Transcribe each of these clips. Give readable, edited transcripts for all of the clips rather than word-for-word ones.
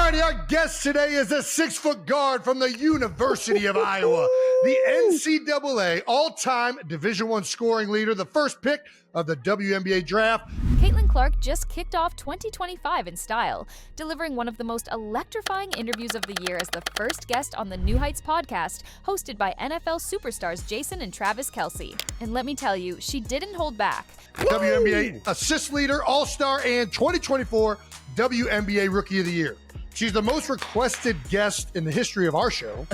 righty, our guest today is a 6-foot guard from the University of Iowa, the NCAA all-time Division I scoring leader, the first pick of the WNBA draft. Caitlin Clark just kicked off 2025 in style, delivering one of the most electrifying interviews of the year as the first guest on the New Heights podcast, hosted by NFL superstars Jason and Travis Kelce. And let me tell you, she didn't hold back. WNBA assist leader, all-star, and 2024 WNBA Rookie of the Year. She's the most requested guest in the history of our show,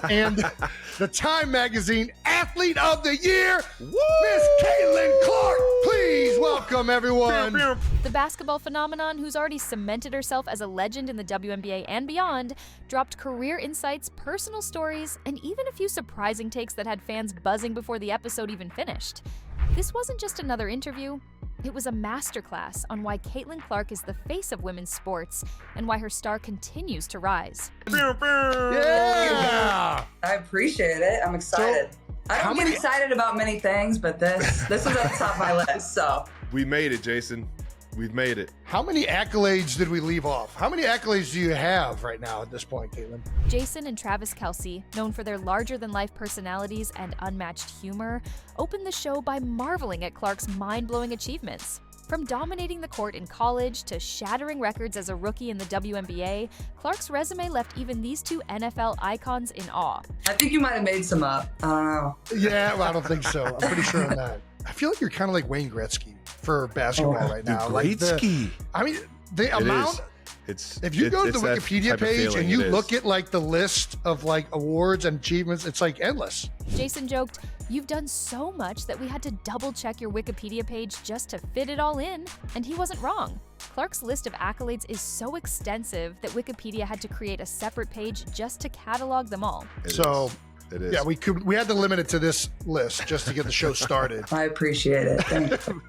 and the Time Magazine Athlete of the Year, Miss Caitlin Clark. Please welcome everyone. The basketball phenomenon, who's already cemented herself as a legend in the WNBA and beyond, dropped career insights, personal stories, and even a few surprising takes that had fans buzzing before the episode even finished. This wasn't just another interview. It was a masterclass on why Caitlin Clark is the face of women's sports and why her star continues to rise. Yeah! I appreciate it. I'm excited. I don't get excited about many things, but this was at the top of my list, so. We made it, Jason. We've made it. How many accolades did we leave off? How many accolades do you have right now at this point, Caitlin? Jason and Travis Kelce, known for their larger-than-life personalities and unmatched humor, opened the show by marveling at Clark's mind-blowing achievements. From dominating the court in college to shattering records as a rookie in the WNBA, Clark's resume left even these two NFL icons in awe. I think you might have made some up. I don't know. Yeah, well, I don't think so. I'm pretty sure on that. I feel like you're kind of like Wayne Gretzky for basketball right now. Gretzky. The amount. If you go to the Wikipedia page and you look at like the list of like awards and achievements, it's like endless. Jason joked, "You've done so much that we had to double check your Wikipedia page just to fit it all in." And he wasn't wrong. Clark's list of accolades is so extensive that Wikipedia had to create a separate page just to catalog them all. It is. Yeah, we had to limit it to this list just to get the show started. I appreciate it. Thank you.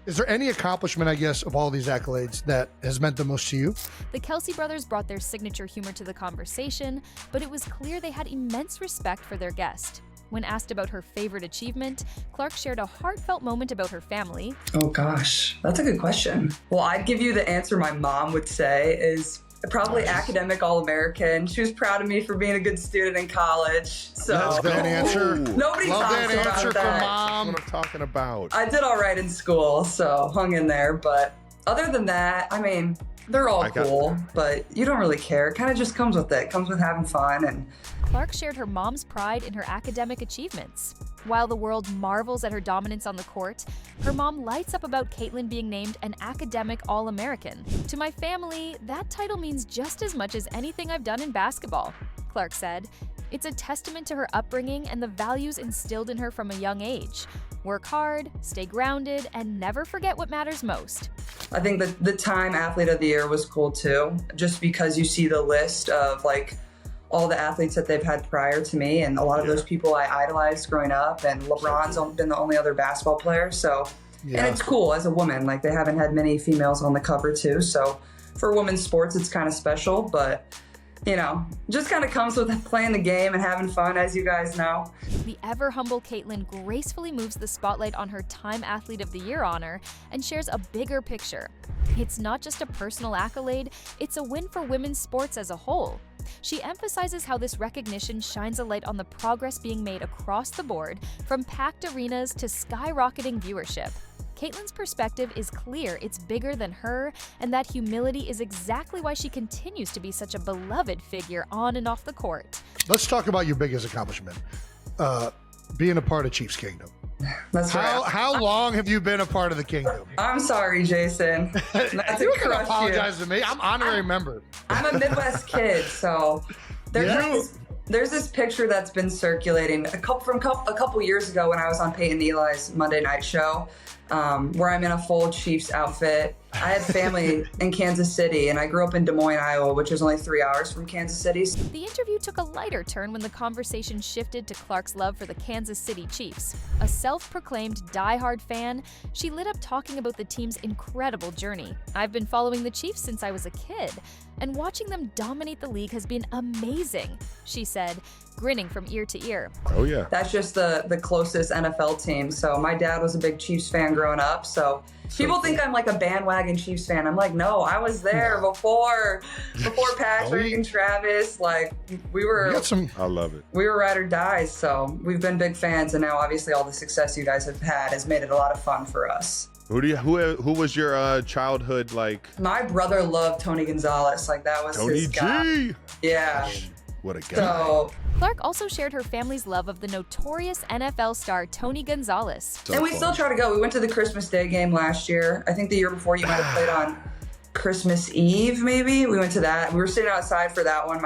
Is there any accomplishment, I guess, of all these accolades that has meant the most to you? The Kelce brothers brought their signature humor to the conversation, but it was clear they had immense respect for their guest. When asked about her favorite achievement, Clark shared a heartfelt moment about her family. Oh gosh, that's a good question. Well, I'd give you the answer my mom would say is probably academic All-American. She was proud of me for being a good student in college. So that's that answer. Nobody Love talks that about answer that. from Mom. That's what I'm talking about. I did all right in school, so hung in there. But other than that, I mean, they're all cool, but you don't really care. It kind of just comes with it. It comes with having fun. And Clark shared her mom's pride in her academic achievements. While the world marvels at her dominance on the court, her mom lights up about Caitlin being named an academic All-American. "To my family, that title means just as much as anything I've done in basketball," Clark said. "It's a testament to her upbringing and the values instilled in her from a young age. Work hard, stay grounded, and never forget what matters most." I think that the Time Athlete of the Year was cool too, just because you see the list of like all the athletes that they've had prior to me, and a lot of those people I idolized growing up, and LeBron's been the only other basketball player, so and it's cool as a woman, like they haven't had many females on the cover too, so for women's sports it's kind of special, but you know, just kind of comes with playing the game and having fun, as you guys know. The ever-humble Caitlin gracefully moves the spotlight on her Time Athlete of the Year honor and shares a bigger picture. It's not just a personal accolade, it's a win for women's sports as a whole. She emphasizes how this recognition shines a light on the progress being made across the board, from packed arenas to skyrocketing viewership. Caitlin's perspective is clear it's bigger than her, and that humility is exactly why she continues to be such a beloved figure on and off the court. Let's talk about your biggest accomplishment, being a part of Chiefs Kingdom. That's right. How long have you been a part of the Kingdom? I'm sorry, Jason. Not You to can crush apologize to me. I'm honorary member. I'm a Midwest kid, so there's this picture that's been circulating a couple years ago when I was on Peyton Eli's Monday Night Show, where I'm in a full Chiefs outfit. I had family in Kansas City, and I grew up in Des Moines, Iowa, which is only 3 hours from Kansas City. The interview took a lighter turn when the conversation shifted to Clark's love for the Kansas City Chiefs. A self-proclaimed diehard fan, she lit up talking about the team's incredible journey. "I've been following the Chiefs since I was a kid, and watching them dominate the league has been amazing," she said, grinning from ear to ear. Oh, yeah. That's just the closest NFL team. So my dad was a big Chiefs fan growing up, so People think I'm like a bandwagon Chiefs fan. I'm like, no, I was there before Patrick and Travis. Like we were. I love it. We were ride or dies, so we've been big fans, and now obviously all the success you guys have had has made it a lot of fun for us. Who was your childhood like? My brother loved Tony Gonzalez. Like that was Tony his G. guy. Yeah. What a guy. So, Clark also shared her family's love of the notorious NFL star Tony Gonzalez. and we still try to go. We went to the Christmas Day game last year. I think the year before you might have played on Christmas Eve, maybe. We went to that. We were sitting outside for that one.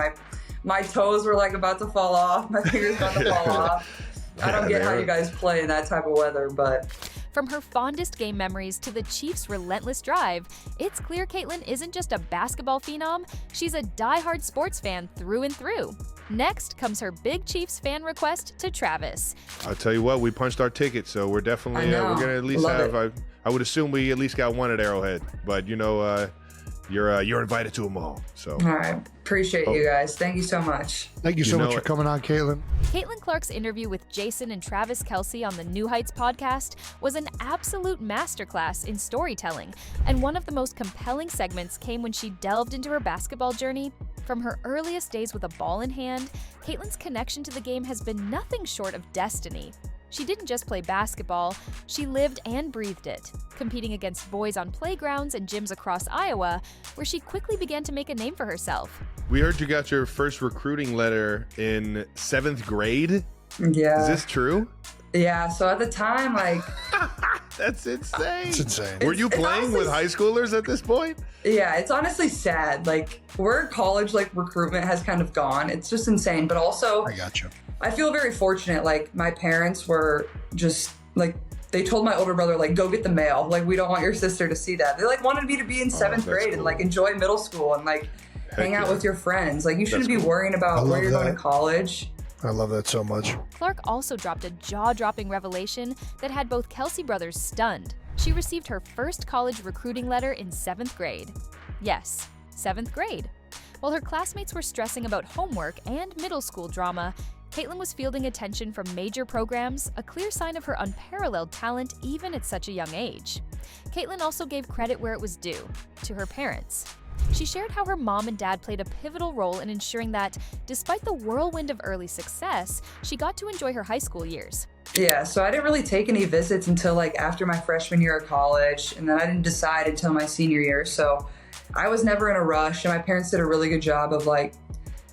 My toes were like about to fall off. My fingers about to fall off. I don't get how you guys play in that type of weather, but... From her fondest game memories to the Chiefs' relentless drive, it's clear Caitlin isn't just a basketball phenom, she's a diehard sports fan through and through. Next comes her big Chiefs fan request to Travis. I'll tell you what, we punched our ticket, so we're definitely we're gonna at least have. I would assume we at least got one at Arrowhead, but you know, you're invited to them all. So all right, appreciate you guys. Thank you so much. Thank you so much for coming on, Caitlin. Caitlin Clark's interview with Jason and Travis Kelce on the New Heights podcast was an absolute masterclass in storytelling, and one of the most compelling segments came when she delved into her basketball journey. From her earliest days with a ball in hand, Caitlin's connection to the game has been nothing short of destiny. She didn't just play basketball, she lived and breathed it, competing against boys on playgrounds and gyms across Iowa, where she quickly began to make a name for herself. We heard you got your first recruiting letter in 7th grade. Yeah. Is this true? Yeah, so at the time, like... That's insane. It's insane. Were you playing with high schoolers at this point? Yeah, it's honestly sad. Like, where college, like, recruitment has kind of gone. It's just insane. But also... I got you. I feel very fortunate. Like, my parents were just, like... They told my older brother, like, go get the mail. Like, we don't want your sister to see that. They, like, wanted me to be in 7th grade cool. and, like, enjoy middle school and, like, hang out with your friends. Like, you shouldn't be cool. worrying about where you're going to college. I love that so much. Clark also dropped a jaw-dropping revelation that had both Kelce brothers stunned. She received her first college recruiting letter in 7th grade. Yes, 7th grade. While her classmates were stressing about homework and middle school drama, Caitlin was fielding attention from major programs, a clear sign of her unparalleled talent even at such a young age. Caitlin also gave credit where it was due, to her parents. She shared how her mom and dad played a pivotal role in ensuring that, despite the whirlwind of early success, she got to enjoy her high school years. Yeah, so I didn't really take any visits until like after my freshman year of college, and then I didn't decide until my senior year. So I was never in a rush, and my parents did a really good job of like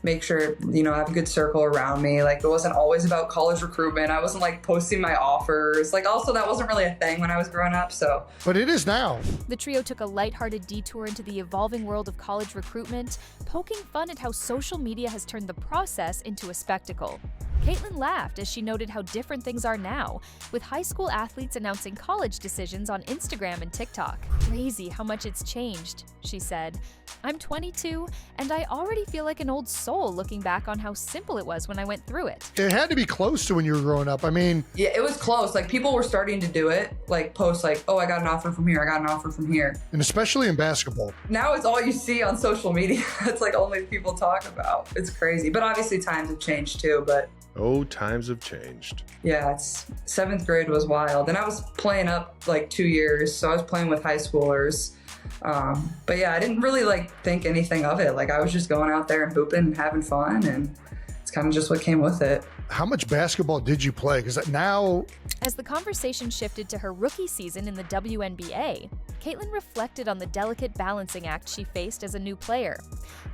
make sure, you know, I have a good circle around me. Like, it wasn't always about college recruitment. I wasn't like posting my offers. Like, also that wasn't really a thing when I was growing up, so. But it is now. The trio took a lighthearted detour into the evolving world of college recruitment, poking fun at how social media has turned the process into a spectacle. Caitlin laughed as she noted how different things are now, with high school athletes announcing college decisions on Instagram and TikTok. Crazy how much it's changed, she said. I'm 22, and I already feel like an old soul looking back on how simple it was when I went through it. It had to be close to when you were growing up. I mean... Yeah, it was close. Like, people were starting to do it, like post like, oh, I got an offer from here, I got an offer from here. And especially in basketball. Now it's all you see on social media. It's like only people talk about. It's crazy. But obviously times have changed too, but... Oh, times have changed. Yeah, it's 7th grade was wild. And I was playing up like 2 years, so I was playing with high schoolers. But yeah, I didn't really like think anything of it. Like, I was just going out there and hooping and having fun, and it's kind of just what came with it. How much basketball did you play? Because now... As the conversation shifted to her rookie season in the WNBA, Caitlin reflected on the delicate balancing act she faced as a new player.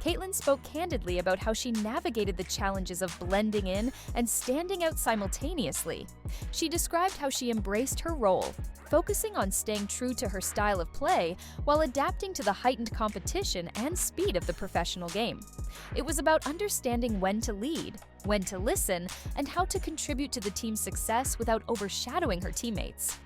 Caitlin spoke candidly about how she navigated the challenges of blending in and standing out simultaneously. She described how she embraced her role, focusing on staying true to her style of play while adapting to the heightened competition and speed of the professional game. It was about understanding when to lead, when to listen, and how to contribute to the team's success without overshadowing her teammates.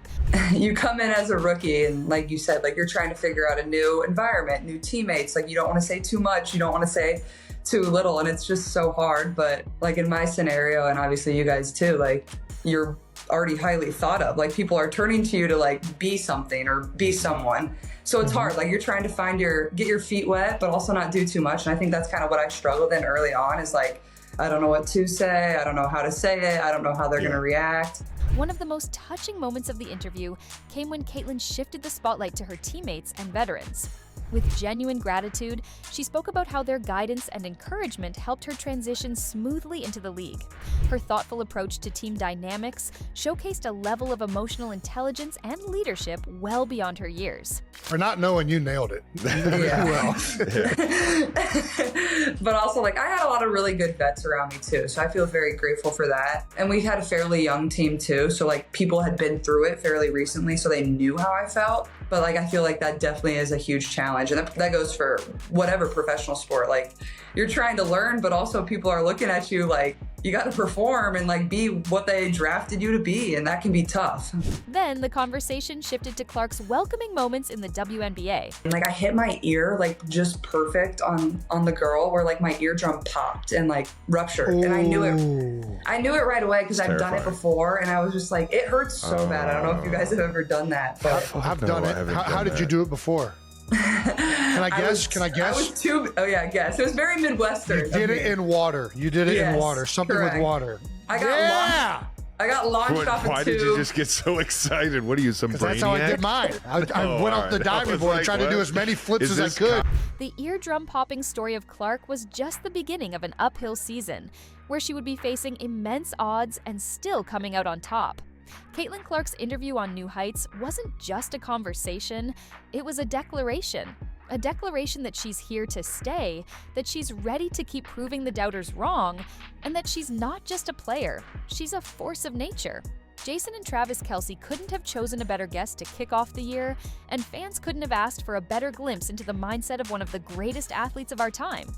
You come in as a rookie, and like you said, like, you're trying to figure out a new environment, new teammates. Like, you don't want to say too much, you don't want to say too little, and it's just so hard. But like in my scenario, and obviously you guys too, like, you're already highly thought of. Like, people are turning to you to like be something or be someone. So it's hard. Like, you're trying to get your feet wet, but also not do too much. And I think that's kind of what I struggled in early on, is like, I don't know what to say. I don't know how to say it. I don't know how they're going to react. One of the most touching moments of the interview came when Caitlin shifted the spotlight to her teammates and veterans. With genuine gratitude, she spoke about how their guidance and encouragement helped her transition smoothly into the league. Her thoughtful approach to team dynamics showcased a level of emotional intelligence and leadership well beyond her years. For not knowing, you nailed it. Yeah. Well. But also, like, I had a lot of really good vets around me too, so I feel very grateful for that. And we had a fairly young team too, so like people had been through it fairly recently, so they knew how I felt. But like, I feel like that definitely is a huge challenge, and that goes for whatever professional sport. Like, you're trying to learn, but also people are looking at you like you got to perform and like be what they drafted you to be, and that can be tough. Then the conversation shifted to Clark's welcoming moments in the WNBA. And like, I hit my ear like just perfect on the girl, where like my eardrum popped and like ruptured. Ooh. And I knew it right away because I've done it before, and I was just like, it hurts so bad. I don't know if you guys have ever done that, but I've done it. How did you do it before? Can I guess? I was guess. It was very Midwestern. You did it in water. You did it in water. Something correct. with water. I got launched off a tube. Why did you just get so excited? What are you, some brainiac? That's how I did mine. I went off the diving board and tried to do as many flips as I could. The eardrum-popping story of Clark was just the beginning of an uphill season, where she would be facing immense odds and still coming out on top. Caitlin Clark's interview on New Heights wasn't just a conversation, it was a declaration. A declaration that she's here to stay, that she's ready to keep proving the doubters wrong, and that she's not just a player, she's a force of nature. Jason and Travis Kelce couldn't have chosen a better guest to kick off the year, and fans couldn't have asked for a better glimpse into the mindset of one of the greatest athletes of our time.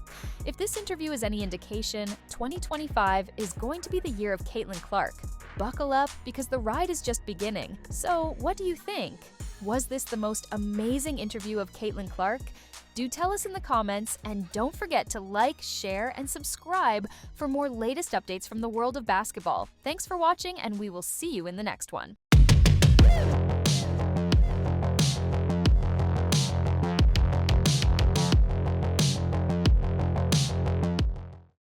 If this interview is any indication, 2025 is going to be the year of Caitlin Clark. Buckle up, because the ride is just beginning. So, what do you think? Was this the most amazing interview of Caitlin Clark? Do tell us in the comments, and don't forget to like, share, and subscribe for more latest updates from the world of basketball. Thanks for watching, and we will see you in the next one.